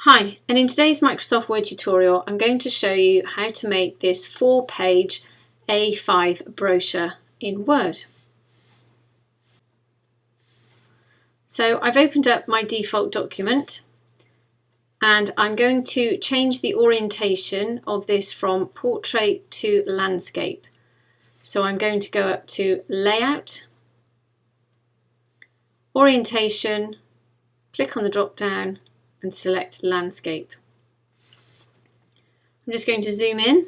Hi, and in today's Microsoft Word tutorial I'm going to show you how to make this 4-page A5 brochure in Word. So I've opened up my default document and I'm going to change the orientation of this from portrait to landscape. So I'm going to go up to Layout, Orientation, click on the drop down and select Landscape. I'm just going to zoom in.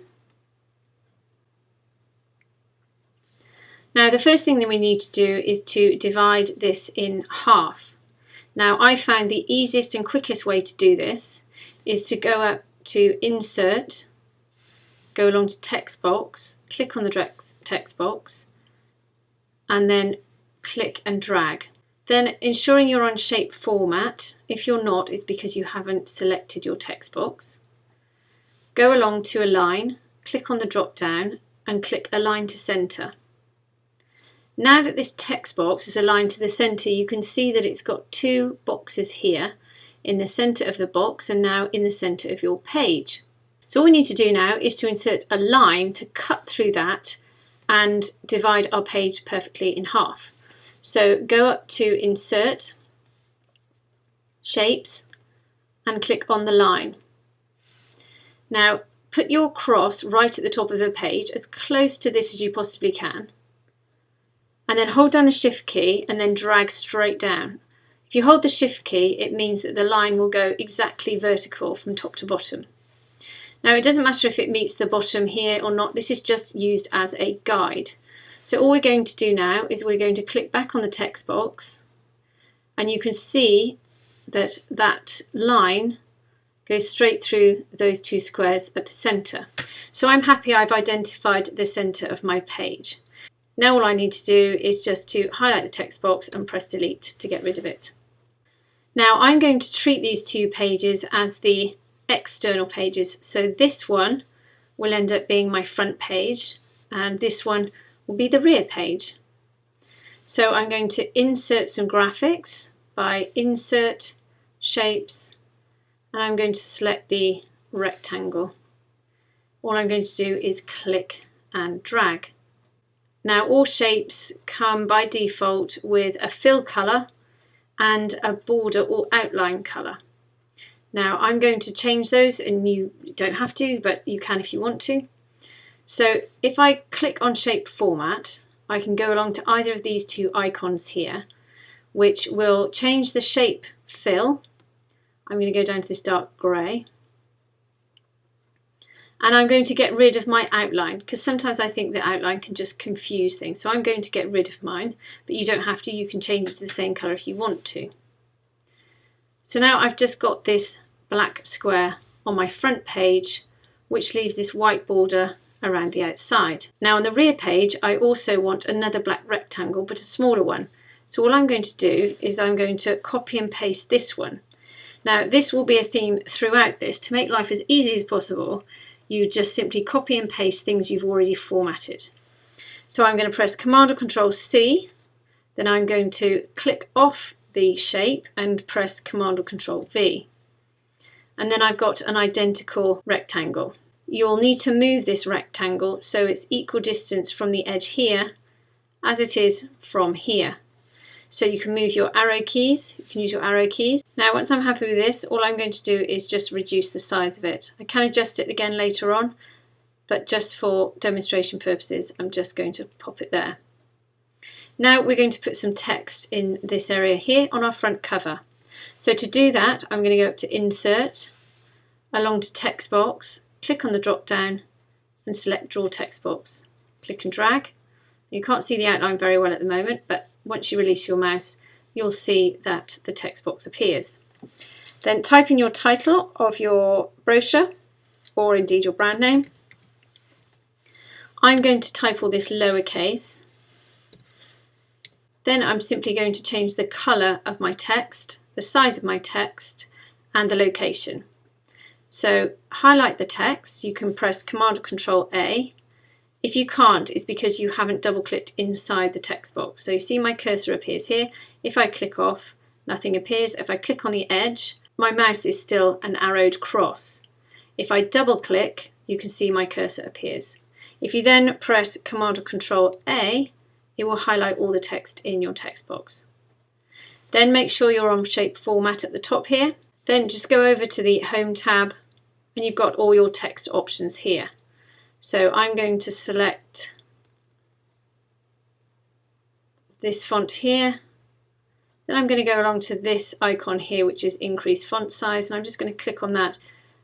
Now the first thing that we need to do is to divide this in half. Now I found the easiest and quickest way to do this is to go up to Insert, go along to Text Box, click on the text box and then click and drag. Then ensuring you're on shape format. If you're not, it's because you haven't selected your text box. Go along to Align, click on the drop down and click Align to Center. Now that this text box is aligned to the center, you can see that it's got two boxes here in the center of the box and now in the center of your page. So all we need to do now is to insert a line to cut through that and divide our page perfectly in half. So go up to Insert, Shapes and click on the line. Now put your cross right at the top of the page, as close to this as you possibly can, and then hold down the Shift key and then drag straight down. If you hold the Shift key, it means that the line will go exactly vertical from top to bottom. Now it doesn't matter if it meets the bottom here or not, this is just used as a guide. So all we're going to do now is we're going to click back on the text box and you can see that that line goes straight through those two squares at the centre. So I'm happy I've identified the centre of my page. Now all I need to do is just to highlight the text box and press delete to get rid of it. Now I'm going to treat these two pages as the external pages. So this one will end up being my front page and this one will be the rear page. So I'm going to insert some graphics by Insert, Shapes, and I'm going to select the rectangle. All I'm going to do is click and drag. Now all shapes come by default with a fill colour and a border or outline colour. Now I'm going to change those, and you don't have to, but you can if you want to. So if I click on Shape Format, I can go along to either of these two icons here, which will change the shape fill. I'm going to go down to this dark grey. And I'm going to get rid of my outline, because sometimes I think the outline can just confuse things. So I'm going to get rid of mine, but you don't have to. You can change it to the same colour if you want to. So now I've just got this black square on my front page, which leaves this white border around the outside. Now on the rear page I also want another black rectangle, but a smaller one. So all I'm going to do is I'm going to copy and paste this one. Now this will be a theme throughout this. To make life as easy as possible, you just simply copy and paste things you've already formatted. So I'm going to press Command or Control C, then I'm going to click off the shape and press Command or Control V. And then I've got an identical rectangle. You'll need to move this rectangle so it's equal distance from the edge here as it is from here. So you can move your arrow keys, you can use your arrow keys. Now once I'm happy with this, all I'm going to do is just reduce the size of it. I can adjust it again later on, but just for demonstration purposes I'm just going to pop it there. Now we're going to put some text in this area here on our front cover. So to do that I'm going to go up to Insert, along to Text Box, click on the drop down and select Draw Text Box. Click and drag. You can't see the outline very well at the moment, but once you release your mouse you'll see that the text box appears. Then type in your title of your brochure, or indeed your brand name. I'm going to type all this lowercase. Then I'm simply going to change the colour of my text, the size of my text and the location. So highlight the text, you can press Command or Control A. If you can't, it's because you haven't double clicked inside the text box. So you see my cursor appears here. If I click off, nothing appears. If I click on the edge, my mouse is still an arrowed cross. If I double click, you can see my cursor appears. If you then press Command or Control A, it will highlight all the text in your text box. Then make sure you're on Shape Format at the top here. Then just go over to the Home tab and you've got all your text options here. So I'm going to select this font here. Then I'm going to go along to this icon here, which is Increase Font Size, and I'm just going to click on that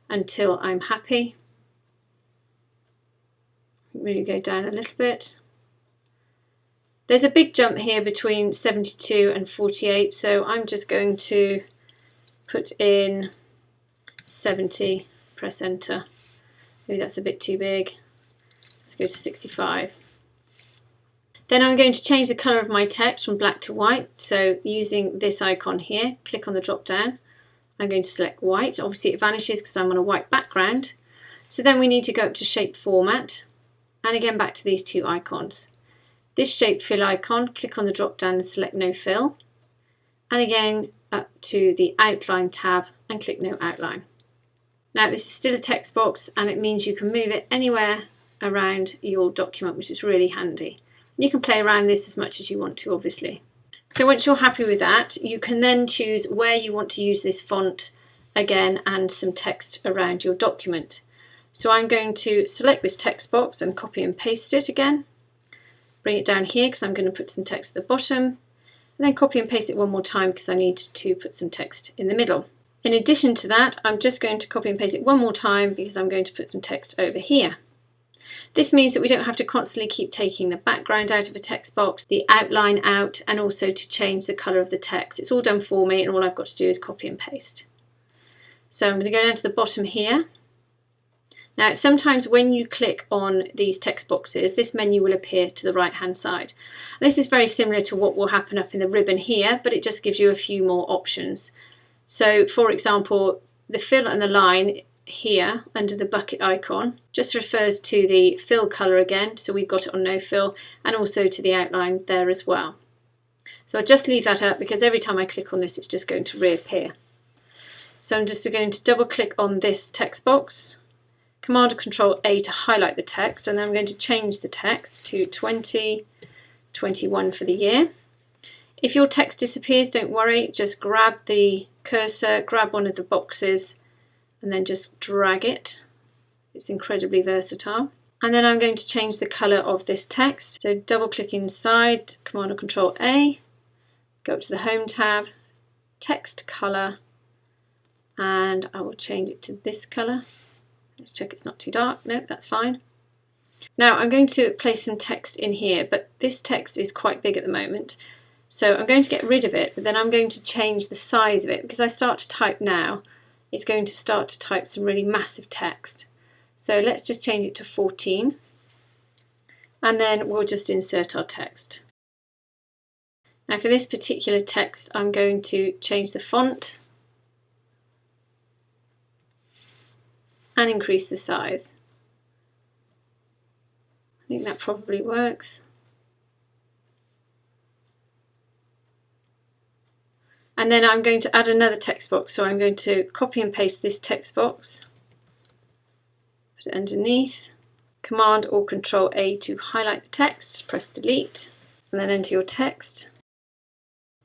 until I'm happy. Maybe go down a little bit. There's a big jump here between 72 and 48, so I'm just going to put in 70, press enter. Maybe that's a bit too big. Let's go to 65. Then I'm going to change the colour of my text from black to white. So using this icon here, click on the drop down. I'm going to select white. Obviously it vanishes because I'm on a white background. So then we need to go up to Shape Format and again back to these two icons. This Shape Fill icon, click on the drop down and select No Fill. And again up to the Outline tab and click No Outline. Now this is still a text box and it means you can move it anywhere around your document, which is really handy. You can play around this as much as you want to, obviously. So once you're happy with that, you can then choose where you want to use this font again and some text around your document. So I'm going to select this text box and copy and paste it again. Bring it down here because I'm going to put some text at the bottom. And then copy and paste it one more time because I need to put some text in the middle. In addition to that, I'm just going to copy and paste it one more time because I'm going to put some text over here. This means that we don't have to constantly keep taking the background out of a text box, the outline out, and also to change the colour of the text. It's all done for me and all I've got to do is copy and paste. So I'm going to go down to the bottom here. Now sometimes when you click on these text boxes, this menu will appear to the right hand side. This is very similar to what will happen up in the ribbon here, but it just gives you a few more options. So for example, the fill and the line here under the bucket icon just refers to the fill colour again, so we've got it on no fill, and also to the outline there as well. So I'll just leave that up because every time I click on this it's just going to reappear. So I'm just going to double click on this text box, Command or Control A to highlight the text, and then I'm going to change the text to 2021 for the year. If your text disappears, don't worry, just grab the cursor, grab one of the boxes and then just drag it. It's incredibly versatile. And then I'm going to change the colour of this text. So double click inside, Command or Control A, go up to the Home tab, Text Colour, and I will change it to this colour. Let's check it's not too dark. No, that's fine. Now I'm going to place some text in here, but this text is quite big at the moment. So I'm going to get rid of it, but then I'm going to change the size of it because I start to type now. It's going to start to type some really massive text. So let's just change it to 14 and then we'll just insert our text. Now for this particular text I'm going to change the font and increase the size. I think that probably works. And then I'm going to add another text box, so I'm going to copy and paste this text box, put it underneath, Command or Control A to highlight the text, press delete, and then enter your text,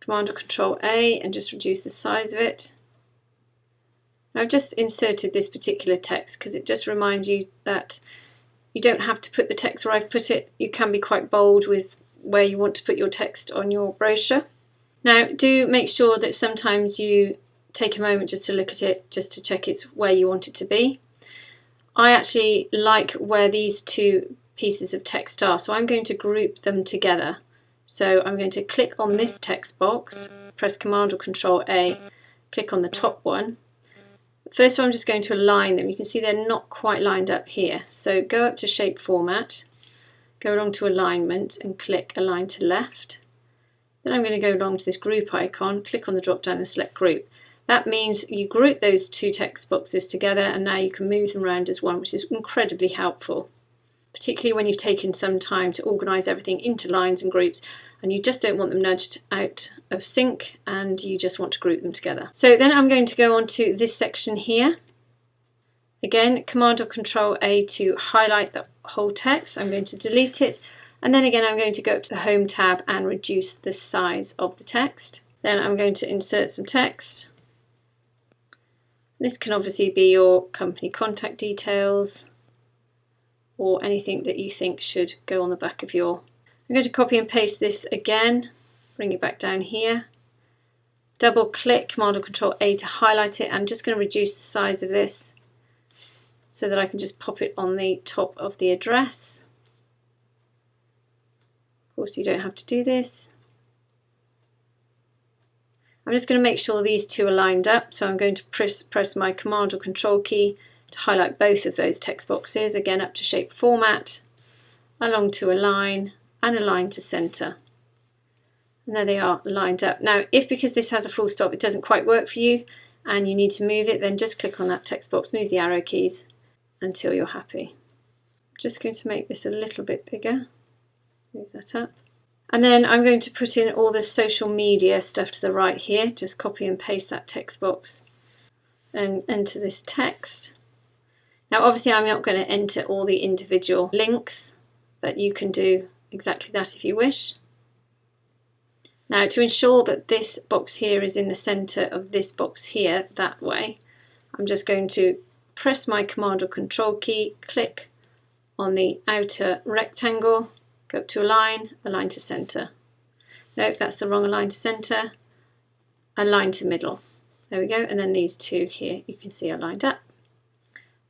Command or Control A and just reduce the size of it. Now I've just inserted this particular text because it just reminds you that you don't have to put the text where I've put it. You can be quite bold with where you want to put your text on your brochure. Now do make sure that sometimes you take a moment just to look at it, just to check it's where you want it to be. I actually like where these two pieces of text are, so I'm going to group them together. So I'm going to click on this text box, press Command or Control A, click on the top one. First I'm just going to align them. You can see they're not quite lined up here. So go up to Shape Format, go along to Alignment and click Align to Left. Then I'm going to go along to this group icon, click on the drop down and select Group. That means you group those two text boxes together and now you can move them around as one, which is incredibly helpful, particularly when you've taken some time to organise everything into lines and groups and you just don't want them nudged out of sync and you just want to group them together. So then I'm going to go on to this section here. Again, Command or Control A to highlight the whole text. I'm going to delete it, and then again I'm going to go up to the Home tab and reduce the size of the text. Then I'm going to insert some text. This can obviously be your company contact details or anything that you think should go on the back of your... I'm going to copy and paste this again, bring it back down here. Double click, Command or Control A to highlight it. I'm just going to reduce the size of this so that I can just pop it on the top of the address. Of course, you don't have to do this. I'm just going to make sure these two are lined up, so I'm going to press my Command or Control key to highlight both of those text boxes, again up to Shape Format, along to Align, and Align to Center. And there they are lined up. Now, if because this has a full stop it doesn't quite work for you and you need to move it, then just click on that text box, move the arrow keys until you're happy. I'm just going to make this a little bit bigger, move that up. And then I'm going to put in all the social media stuff to the right here, just copy and paste that text box and enter this text. Now obviously I'm not going to enter all the individual links, but you can do exactly that if you wish. Now to ensure that this box here is in the centre of this box here, that way, I'm just going to press my Command or Control key, click on the outer rectangle, go up to Align, Align to Center. Nope, that's the wrong Align to Center. Align to Middle. There we go, and then these two here you can see are lined up.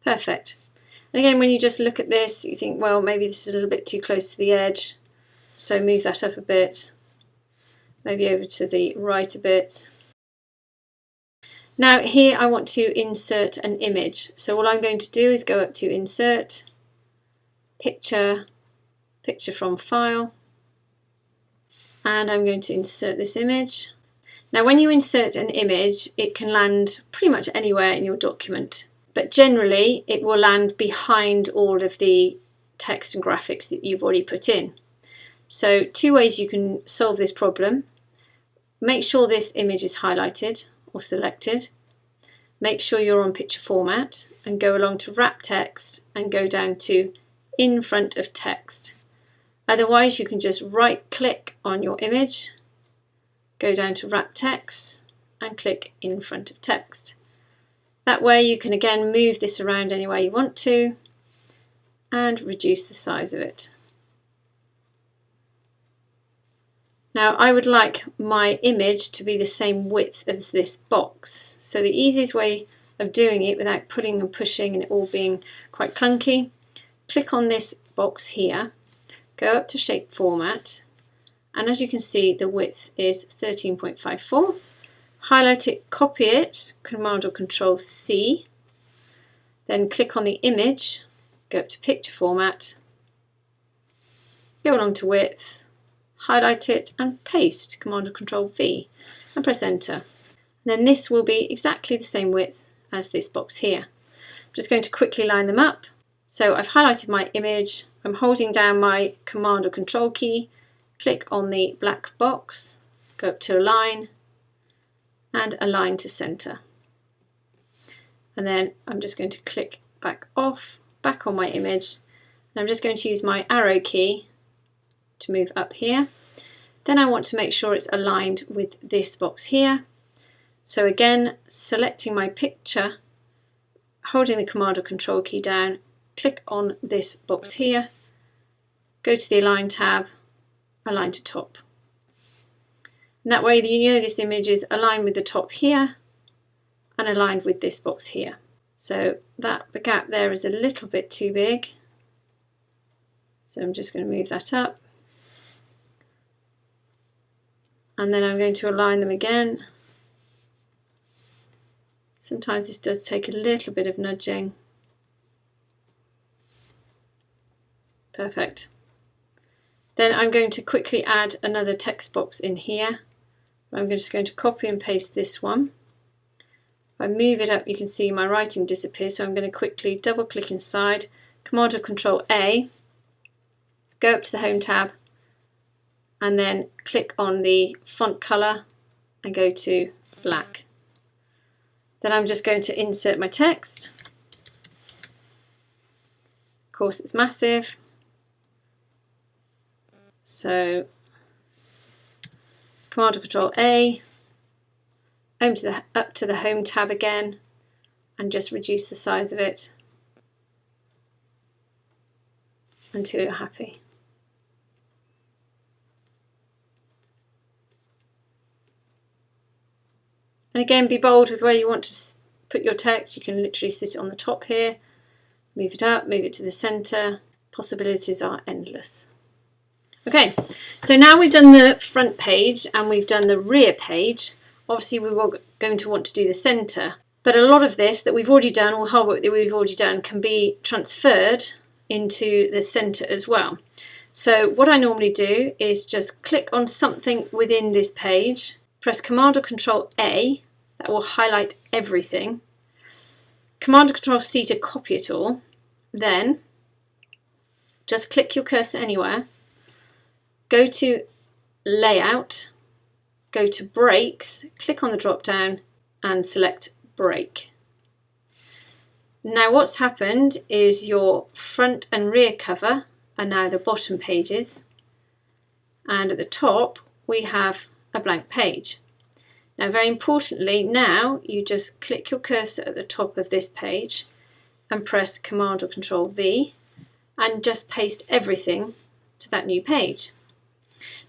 Perfect. And again, when you just look at this, you think, well, maybe this is a little bit too close to the edge, so move that up a bit, maybe over to the right a bit. Now here I want to insert an image, so all I'm going to do is go up to Insert, Picture, Picture from File, and I'm going to insert this image. Now when you insert an image, it can land pretty much anywhere in your document, but generally it will land behind all of the text and graphics that you've already put in. So two ways you can solve this problem. Make sure this image is highlighted or selected. Make sure you're on picture format and go along to Wrap Text and go down to In Front of Text. Otherwise you can just right click on your image, go down to Wrap Text and click In Front of Text. That way you can again move this around any way you want to and reduce the size of it. Now I would like my image to be the same width as this box. So the easiest way of doing it without pulling and pushing and it all being quite clunky, click on this box here, go up to Shape Format, and as you can see the width is 13.54. Highlight it, copy it, Command or Control C, then click on the image, go up to Picture Format, go along to Width, highlight it and paste, Command or Control V, and press Enter. And then this will be exactly the same width as this box here. I'm just going to quickly line them up. So I've highlighted my image, I'm holding down my Command or Control key, click on the black box, go up to Align, and Align to Center. And then I'm just going to click back off, back on my image, and I'm just going to use my arrow key to move up here. Then I want to make sure it's aligned with this box here. So again, selecting my picture, holding the Command or Control key down, click on this box here, go to the Align tab, Align to Top. And that way you know this image is aligned with the top here and aligned with this box here. So the gap there is a little bit too big. So I'm just going to move that up. And then I'm going to align them again. Sometimes this does take a little bit of nudging. Perfect. Then I'm going to quickly add another text box in here. I'm just going to copy and paste this one. If I move it up, you can see my writing disappears, so I'm going to quickly double click inside, Command or Control A, go up to the Home tab and then click on the font colour and go to black. Then I'm just going to insert my text. Of course it's massive, so Command or Control A, up to the Home tab again, and just reduce the size of it until you're happy. And again, be bold with where you want to put your text. You can literally sit it on the top here, move it up, move it to the centre. Possibilities are endless. Okay, so now we've done the front page and we've done the rear page. Obviously we were going to want to do the centre, but a lot of this that we've already done, or hard work that we've already done, can be transferred into the centre as well. So what I normally do is just click on something within this page, press Command or Control A, that will highlight everything. Command or Control C to copy it all. Then just click your cursor anywhere, go to Layout, go to Breaks, click on the drop down and select Break. Now what's happened is your front and rear cover are now the bottom pages, and at the top we have a blank page. Now very importantly, now you just click your cursor at the top of this page and press Command or Control V and just paste everything to that new page.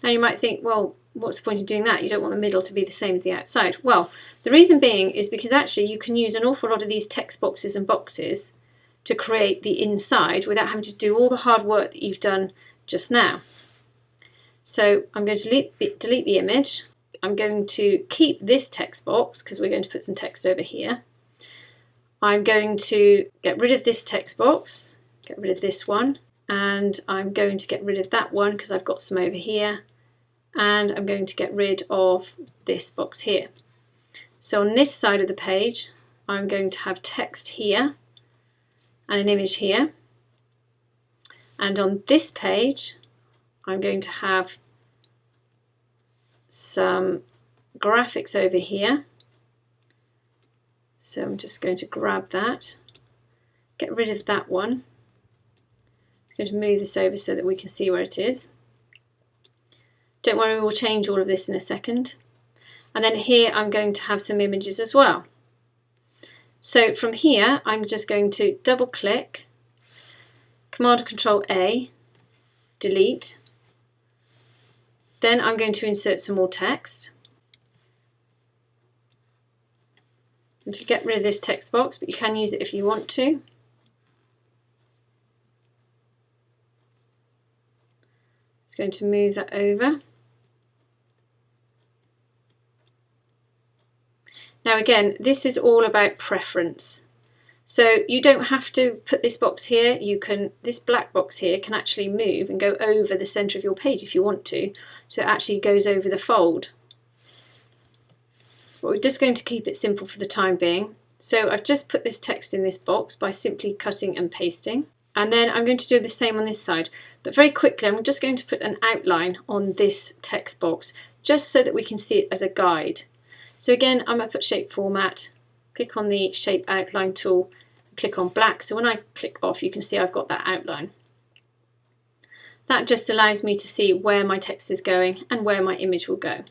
Now you might think, well, what's the point of doing that? You don't want the middle to be the same as the outside. Well, the reason being is because actually you can use an awful lot of these text boxes and boxes to create the inside without having to do all the hard work that you've done just now. So I'm going to delete the image. I'm going to keep this text box because we're going to put some text over here. I'm going to get rid of this text box, get rid of this one, and I'm going to get rid of that one because I've got some over here, and I'm going to get rid of this box here. So on this side of the page I'm going to have text here and an image here, and on this page I'm going to have some graphics over here. So I'm just going to grab that, get rid of that one. I'm going to move this over so that we can see where it is. Don't worry, we'll change all of this in a second. And then here I'm going to have some images as well. So from here I'm just going to double click, Command or Control A, delete. Then I'm going to insert some more text. And to get rid of this text box, but you can use it if you want to. Just going to move that over. Now again, this is all about preference. So you don't have to put this box here. You can, this black box here can actually move and go over the center of your page if you want to. So it actually goes over the fold. But we're just going to keep it simple for the time being. So I've just put this text in this box by simply cutting and pasting. And then I'm going to do the same on this side. But very quickly, I'm just going to put an outline on this text box, just so that we can see it as a guide. So again, I'm going to put Shape Format, click on the Shape Outline tool, click on black. So when I click off, you can see I've got that outline. That just allows me to see where my text is going and where my image will go.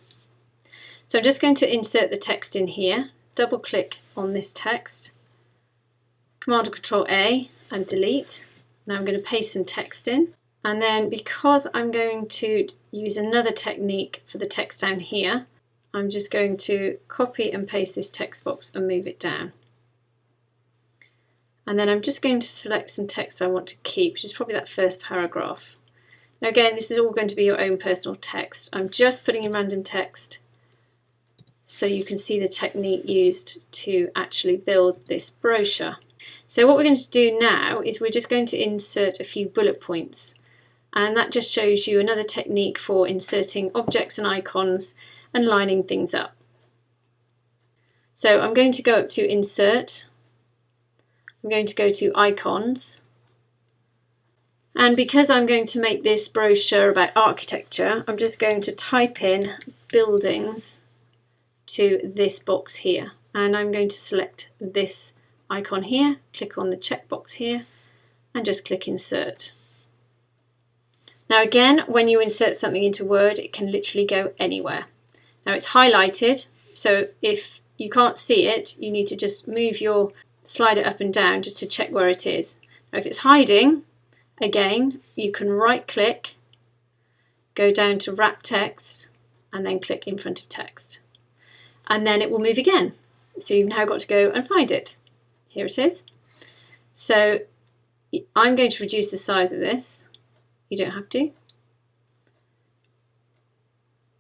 So I'm just going to insert the text in here, double click on this text, Command or Control A and delete. Now I'm going to paste some text in, and then because I'm going to use another technique for the text down here, I'm just going to copy and paste this text box and move it down. And then I'm just going to select some text I want to keep, which is probably that first paragraph. Now again, this is all going to be your own personal text. I'm just putting in random text so you can see the technique used to actually build this brochure. So what we're going to do now is we're just going to insert a few bullet points, and that just shows you another technique for inserting objects and icons and lining things up. So I'm going to go up to Insert, I'm going to go to Icons, And because I'm going to make this brochure about architecture, I'm just going to type in buildings to this box here. And I'm going to select this icon here, click on the checkbox here, and just click insert. Now again, when you insert something into Word, it can literally go anywhere. Now it's highlighted, so if you can't see it, you need to just move your slider up and down just to check where it is. Now if it's hiding, again, you can right click, go down to wrap text, and then click in front of text. And then it will move again. So you've now got to go and find it. Here it is. So I'm going to reduce the size of this. You don't have to.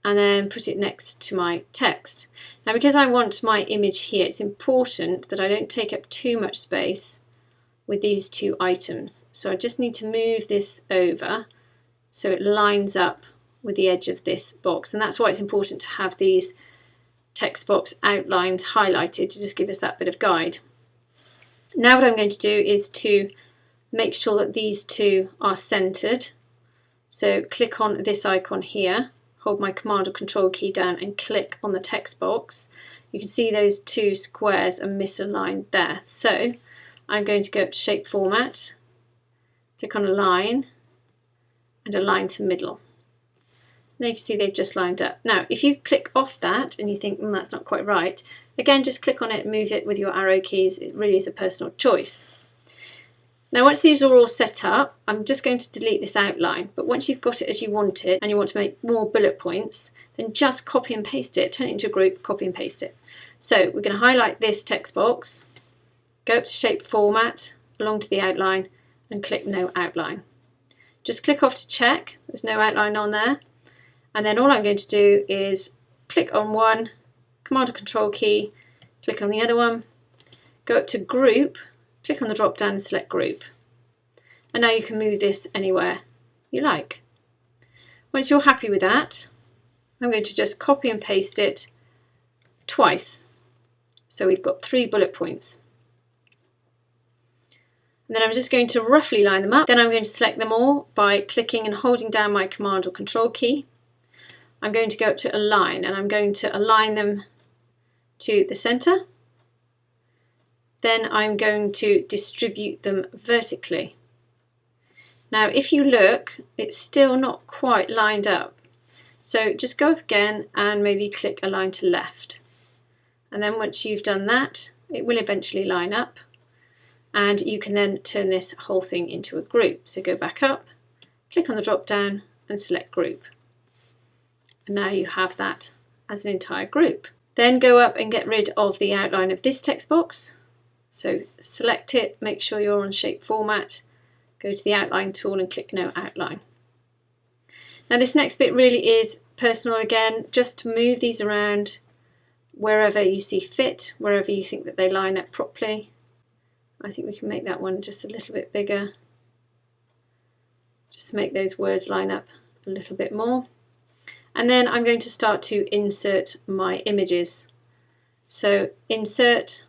And then put it next to my text. Now because I want my image here, it's important that I don't take up too much space with these two items. So I just need to move this over so it lines up with the edge of this box. And that's why it's important to have these text box outlines highlighted to just give us that bit of guide. Now what I'm going to do is to make sure that these two are centered. So click on this icon here, hold my Command or Control key down and click on the text box. You can see those two squares are misaligned there. So I'm going to go up to Shape Format, click on Align, and Align to Middle. Now you can see they've just lined up. Now if you click off that and you think, that's not quite right, again just click on it and move it with your arrow keys. It really is a personal choice. Now once these are all set up, I'm just going to delete this outline, but once you've got it as you want it and you want to make more bullet points, then just copy and paste it, turn it into a group, copy and paste it. So we're going to highlight this text box, go up to Shape Format, along to the outline, and click No Outline. Just click off to check, there's no outline on there, and then all I'm going to do is click on one, Command or Control key, click on the other one, go up to Group, click on the drop down and select Group. And now you can move this anywhere you like. Once you're happy with that, I'm going to just copy and paste it twice. So we've got 3 bullet points. And then I'm just going to roughly line them up. Then I'm going to select them all by clicking and holding down my Command or Control key. I'm going to go up to Align and I'm going to align them to the center. Then I'm going to distribute them vertically. Now if you look, it's still not quite lined up. So just go up again and maybe click Align to Left. And then once you've done that, it will eventually line up. And you can then turn this whole thing into a group. So go back up, click on the drop down and select Group. And now you have that as an entire group. Then go up and get rid of the outline of this text box. So select it, make sure you're on Shape Format, go to the Outline tool and click No Outline. Now this next bit really is personal again, just to move these around wherever you see fit, wherever you think that they line up properly. I think we can make that one just a little bit bigger, just to make those words line up a little bit more. And then I'm going to start to insert my images. So insert,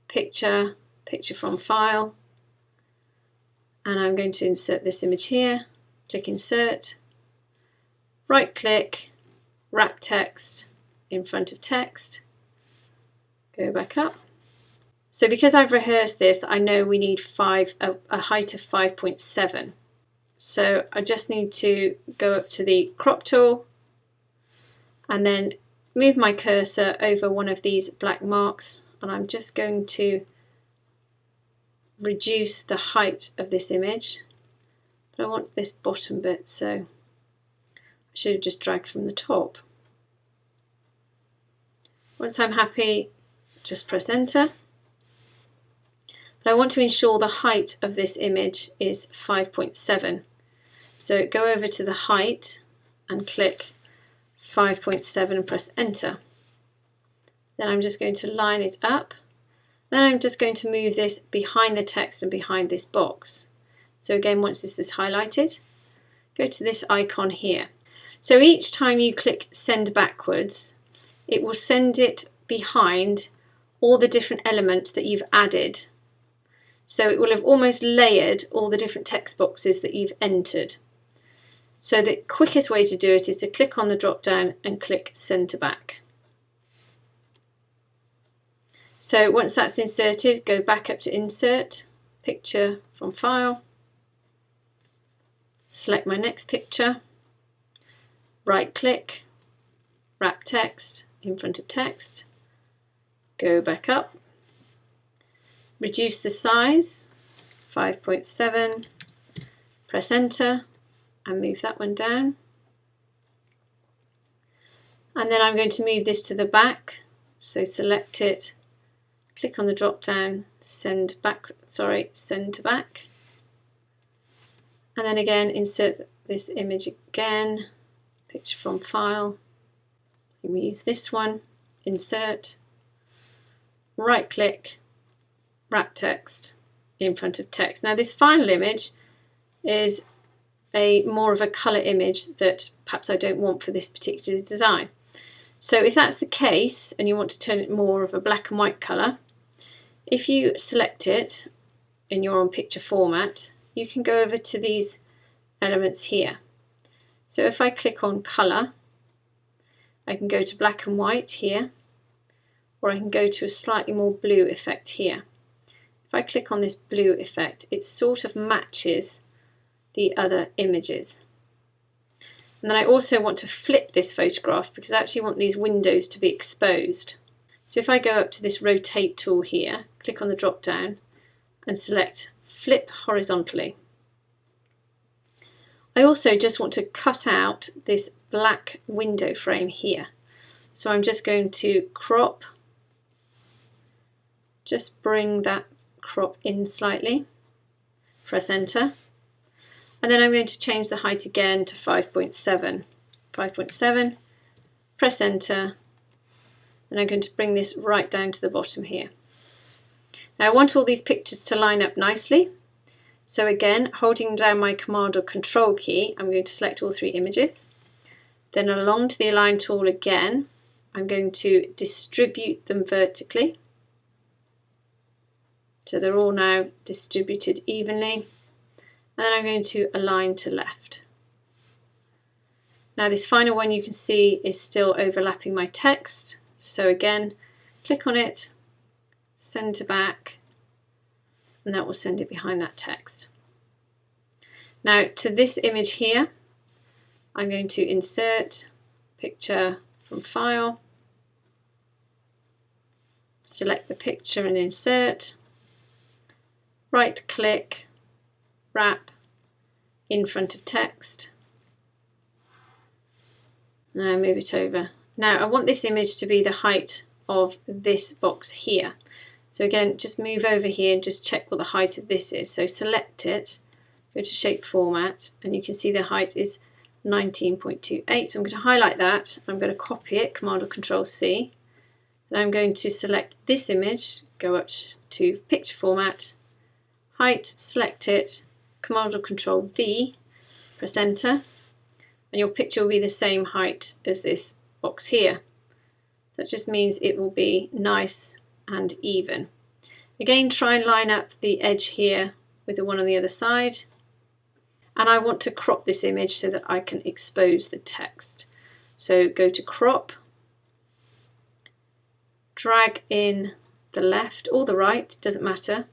picture, picture from file, and I'm going to insert this image here, click Insert, right click, wrap text in front of text, go back up. So because I've rehearsed this, I know we need a height of 5.7. So I just need to go up to the crop tool and then move my cursor over one of these black marks, and I'm just going to reduce the height of this image. But I want this bottom bit, so I should have just dragged from the top. Once I'm happy, just press enter. But I want to ensure the height of this image is 5.7. So go over to the height and click 5.7 and press enter. Then I'm just going to line it up. Then I'm just going to move this behind the text and behind this box. So again, once this is highlighted, go to this icon here. So each time you click send backwards, it will send it behind all the different elements that you've added. So it will have almost layered all the different text boxes that you've entered. So the quickest way to do it is to click on the drop down and click Send to Back. So once that's inserted, go back up to Insert, Picture from File, select my next picture, right click, Wrap Text in front of text, go back up, reduce the size, 5.7, press Enter and move that one down. And then I'm going to move this to the back, so select it, click on the drop down, send to back, and then again insert this image again, picture from file, we use this one, insert, right click, wrap text in front of text. Now this final image is more of a colour image that perhaps I don't want for this particular design. So if that's the case and you want to turn it more of a black and white colour, if you select it and you're on picture format, you can go over to these elements here. So if I click on colour, I can go to black and white here, or I can go to a slightly more blue effect here. If I click on this blue effect, it sort of matches the other images. And then I also want to flip this photograph because I actually want these windows to be exposed. So if I go up to this rotate tool here, click on the drop down and select flip horizontally. I also just want to cut out this black window frame here. So I'm just going to crop, just bring that crop in slightly, press enter, and then I'm going to change the height again to 5.7, press enter, and I'm going to bring this right down to the bottom here. Now I want all these pictures to line up nicely, so again, holding down my Command or Control key, I'm going to select all three images. Then along to the Align tool again, I'm going to distribute them vertically. So they're all now distributed evenly. And then I'm going to align to left. Now this final one you can see is still overlapping my text. So again, click on it, send to back, and that will send it behind that text. Now to this image here, I'm going to insert picture from file, select the picture and insert, right click, wrap in front of text. Now move it over. Now I want this image to be the height of this box here. So again, just move over here and just check what the height of this is. So select it, go to shape format, and you can see the height is 19.28. So I'm going to highlight that. I'm going to copy it, Command or Control C. And I'm going to select this image, go up to picture format, height, select it, Command or Control V, press enter, and your picture will be the same height as this box here. That just means it will be nice and even. Again, try and line up the edge here with the one on the other side. And I want to crop this image so that I can expose the text. So go to crop, drag in the left or the right, doesn't matter,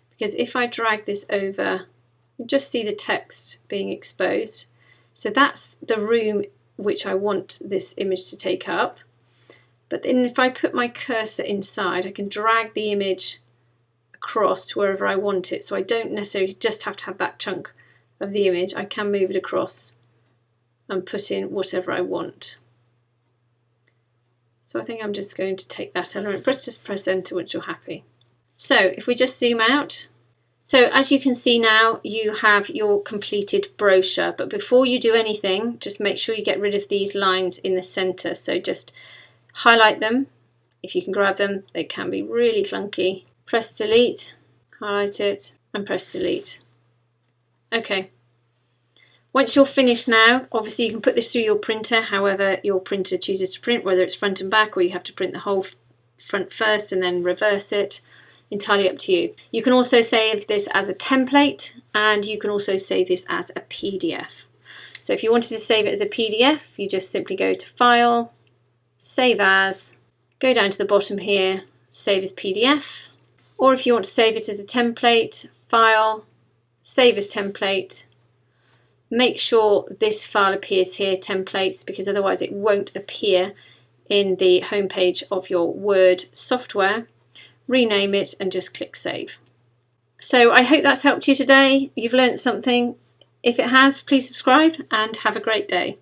because if I drag this over, you just see the text being exposed. So that's the room which I want this image to take up. But then if I put my cursor inside, I can drag the image across to wherever I want it. So I don't necessarily just have to have that chunk of the image. I can move it across and put in whatever I want. So I think I'm just going to take that element, just press enter once you're happy. So if we just zoom out, so as you can see now, you have your completed brochure. But before you do anything, just make sure you get rid of these lines in the center. So just highlight them. If you can grab them, they can be really clunky. Press delete, highlight it, and press delete. Okay. Once you're finished now, obviously you can put this through your printer, however your printer chooses to print, whether it's front and back or you have to print the whole front first and then reverse it. entirely up to you. You can also save this as a template, and you can also save this as a PDF. So if you wanted to save it as a PDF, you just simply go to File, Save As, go down to the bottom here, Save as PDF. Or if you want to save it as a template, File, Save as Template. Make sure this file appears here, Templates, because otherwise it won't appear in the home page of your Word software. Rename it and just click Save. So I hope that's helped you today. You've learnt something. If it has, please subscribe and have a great day.